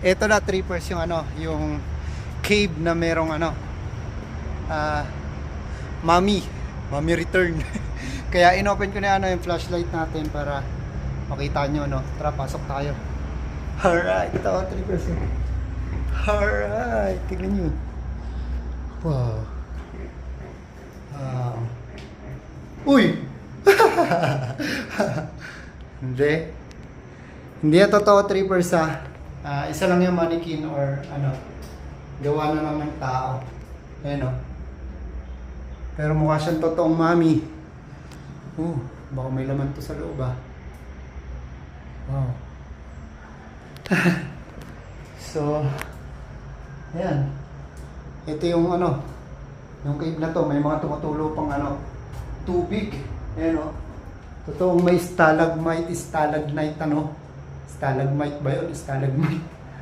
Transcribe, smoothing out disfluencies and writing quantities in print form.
Ito na trippers yung ano, yung cave na merong ano, mommy return. Kaya inopen ko na ano yung flashlight natin para makita nyo, no. Tara, pasok tayo. Alright, ito trippers. Alright, tignan nyo. Wow. Uy! Hindi yan totoo trippers ha. Isa lang yung mannequin or ano, gawa na lang ng tao. Ayan o. Pero mukha siyang totoong mommy. Baka may laman to sa loob ah. Wow. So, ayan. Ito yung ano, yung cave na to, may mga tumutulo pang ano, tubig. Ayan o. Totoong may stalagmite, stalagmite ano. Stalagmite ba yun? Stalagmite.